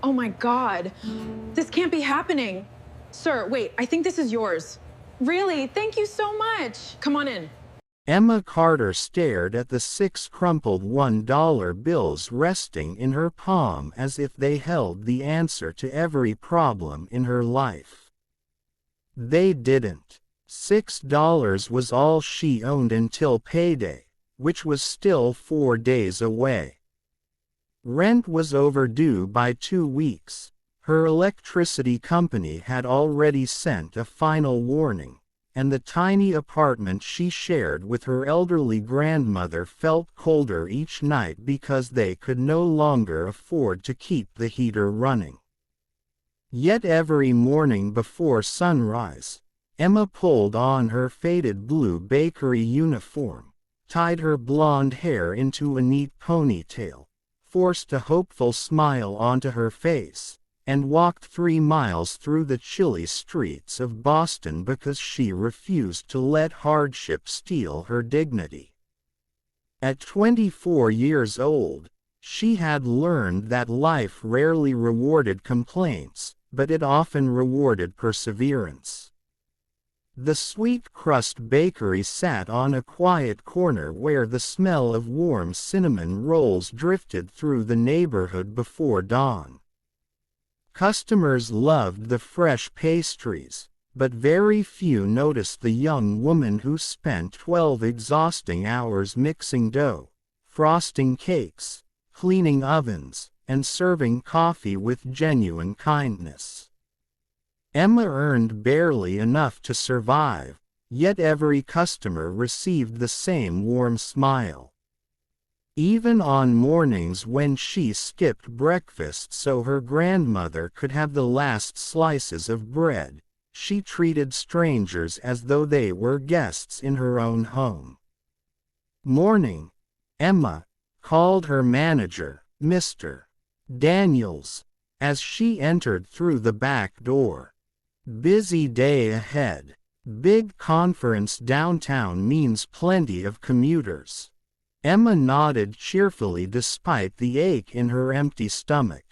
Oh my God. This can't be happening. Sir, wait, I think this is yours. Really? Thank you so much. Come on in. Emma Carter stared at the 6 crumpled $1 bills resting in her palm as if they held the answer to every problem in her life. They didn't. $6 was all she owned until payday, which was still 4 days away. Rent was overdue by 2 weeks. Her electricity company had already sent a final warning, and the tiny apartment she shared with her elderly grandmother felt colder each night because they could no longer afford to keep the heater running. Yet every morning before sunrise, Emma pulled on her faded blue bakery uniform, tied her blonde hair into a neat ponytail, forced a hopeful smile onto her face, and walked 3 miles through the chilly streets of Boston because she refused to let hardship steal her dignity. At 24 years old, she had learned that life rarely rewarded complaints, but it often rewarded perseverance. The Sweet Crust Bakery sat on a quiet corner where the smell of warm cinnamon rolls drifted through the neighborhood before dawn. Customers loved the fresh pastries, but very few noticed the young woman who spent 12 exhausting hours mixing dough, frosting cakes, cleaning ovens, and serving coffee with genuine kindness. Emma earned barely enough to survive, yet every customer received the same warm smile. Even on mornings when she skipped breakfast so her grandmother could have the last slices of bread, she treated strangers as though they were guests in her own home. Morning, Emma called her manager, Mr. Daniels, as she entered through the back door. Busy day ahead. Big conference downtown means plenty of commuters. Emma nodded cheerfully despite the ache in her empty stomach.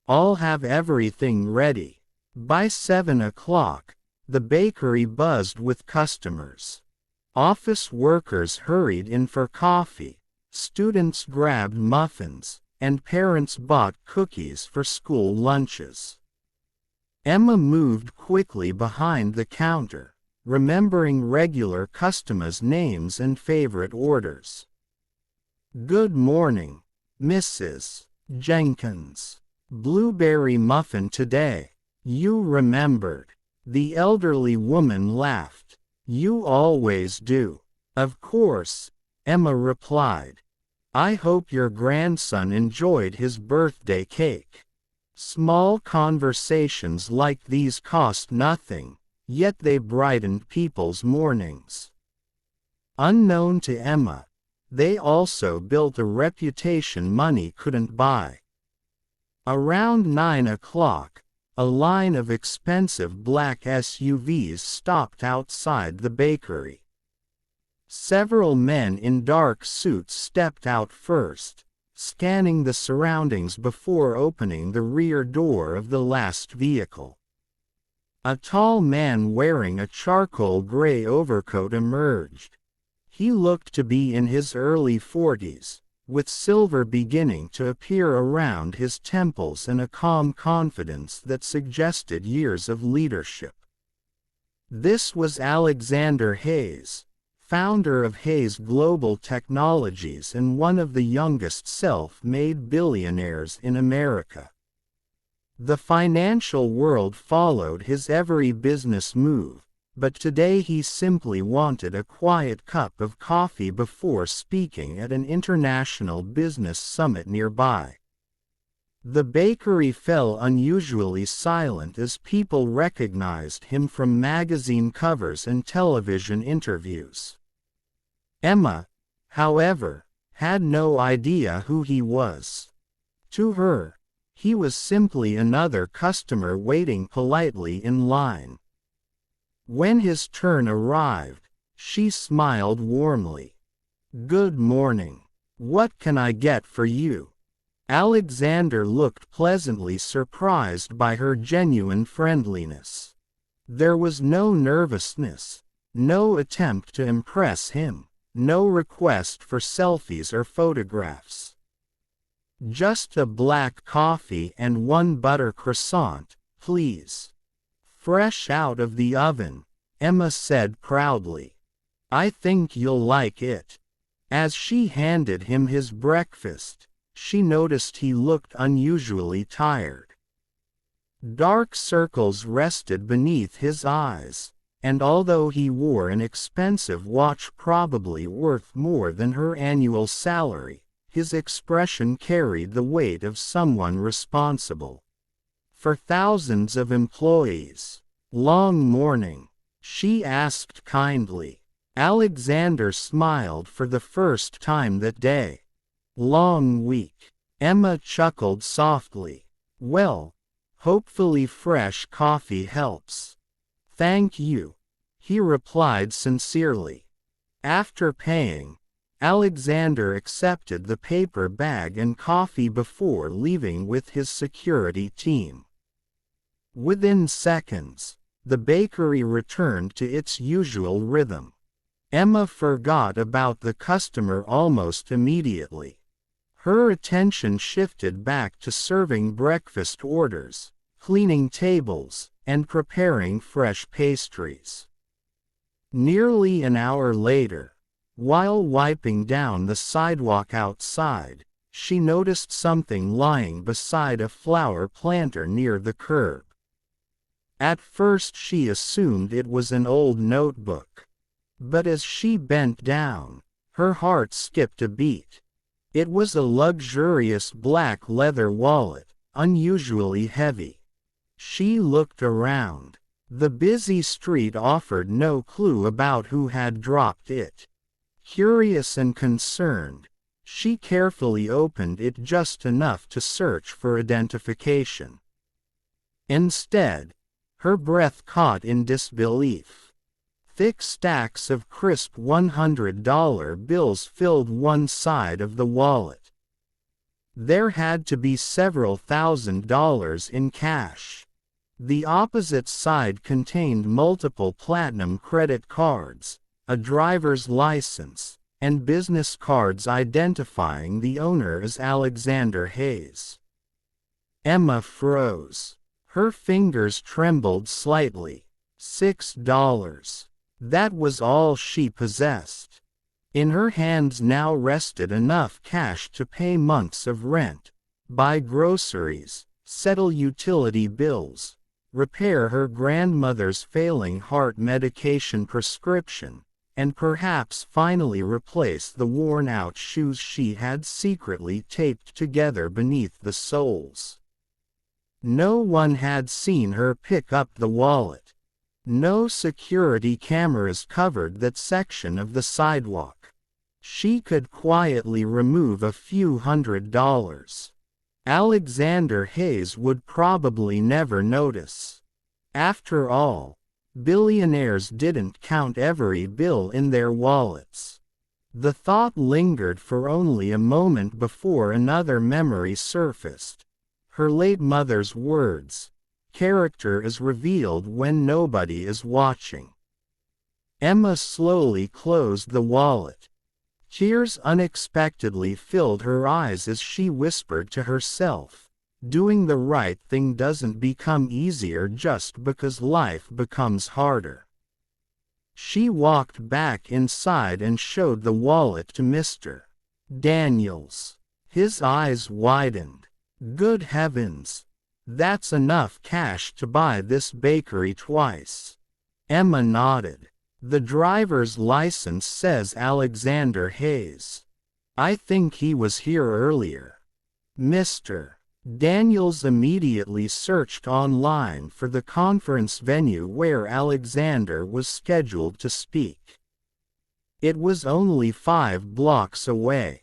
I'll have everything ready. By 7 o'clock, the bakery buzzed with customers. Office workers hurried in for coffee, students grabbed muffins, and parents bought cookies for school lunches. Emma moved quickly behind the counter, remembering regular customers' names and favorite orders. Good morning, Mrs. Jenkins. Blueberry muffin today. You remembered. The elderly woman laughed. You always do. Of course, Emma replied. I hope your grandson enjoyed his birthday cake. Small conversations like these cost nothing, yet they brightened people's mornings. Unknown to Emma, they also built a reputation money couldn't buy. Around 9 o'clock, a line of expensive black SUVs stopped outside the bakery. Several men in dark suits stepped out first, scanning the surroundings before opening the rear door of the last vehicle. A tall man wearing a charcoal gray overcoat emerged. He looked to be in his early 40s, with silver beginning to appear around his temples and a calm confidence that suggested years of leadership. This was Alexander Hayes, founder of Hayes Global Technologies and one of the youngest self-made billionaires in America. The financial world followed his every business move, but today he simply wanted a quiet cup of coffee before speaking at an international business summit nearby. The bakery fell unusually silent as people recognized him from magazine covers and television interviews. Emma, however, had no idea who he was. To her, he was simply another customer waiting politely in line. When his turn arrived, she smiled warmly. Good morning. What can I get for you? Alexander looked pleasantly surprised by her genuine friendliness. There was no nervousness, no attempt to impress him, no request for selfies or photographs. Just a black coffee and one butter croissant, please. Fresh out of the oven, Emma said proudly. I think you'll like it. As she handed him his breakfast, she noticed he looked unusually tired. Dark circles rested beneath his eyes, and although he wore an expensive watch probably worth more than her annual salary, his expression carried the weight of someone responsible. For thousands of employees. Long morning, she asked kindly. Alexander smiled for the first time that day. Long week. Emma chuckled softly. Well, hopefully fresh coffee helps. Thank you, he replied sincerely. After paying, Alexander accepted the paper bag and coffee before leaving with his security team. Within seconds, the bakery returned to its usual rhythm. Emma forgot about the customer almost immediately. Her attention shifted back to serving breakfast orders, cleaning tables, and preparing fresh pastries. Nearly an hour later, while wiping down the sidewalk outside, she noticed something lying beside a flower planter near the curb. At first she assumed it was an old notebook. But as she bent down, her heart skipped a beat. It was a luxurious black leather wallet, unusually heavy. She looked around. The busy street offered no clue about who had dropped it. Curious and concerned, she carefully opened it just enough to search for identification. Instead, her breath caught in disbelief. Thick stacks of crisp $100 bills filled one side of the wallet. There had to be several $1,000s in cash. The opposite side contained multiple platinum credit cards, a driver's license, and business cards identifying the owner as Alexander Hayes. Emma froze. Her fingers trembled slightly. $6. That was all she possessed. In her hands now rested enough cash to pay months of rent, buy groceries, settle utility bills, repair her grandmother's failing heart medication prescription, and perhaps finally replace the worn-out shoes she had secretly taped together beneath the soles. No one had seen her pick up the wallet. No security cameras covered that section of the sidewalk. She could quietly remove a few $100s. Alexander Hayes would probably never notice. After all, billionaires didn't count every bill in their wallets. The thought lingered for only a moment before another memory surfaced. Her late mother's words. Character is revealed when nobody is watching. Emma slowly closed the wallet. Tears unexpectedly filled her eyes as she whispered to herself, doing the right thing doesn't become easier just because life becomes harder. She walked back inside and showed the wallet to Mr. Daniels. His eyes widened. Good heavens! That's enough cash to buy this bakery twice. Emma nodded. The driver's license says Alexander Hayes. I think he was here earlier. Mr. Daniels immediately searched online for the conference venue where Alexander was scheduled to speak. It was only 5 blocks away.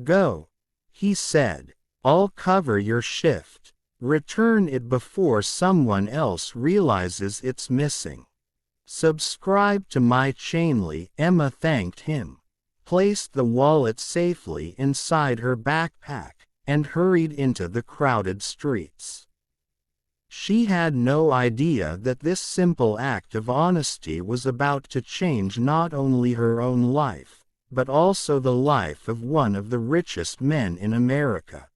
Go, he said. I'll cover your shift. Return it before someone else realizes it's missing. Subscribe to my channel. Emma thanked him, placed the wallet safely inside her backpack, and hurried into the crowded streets. She had no idea that this simple act of honesty was about to change not only her own life, but also the life of one of the richest men in America.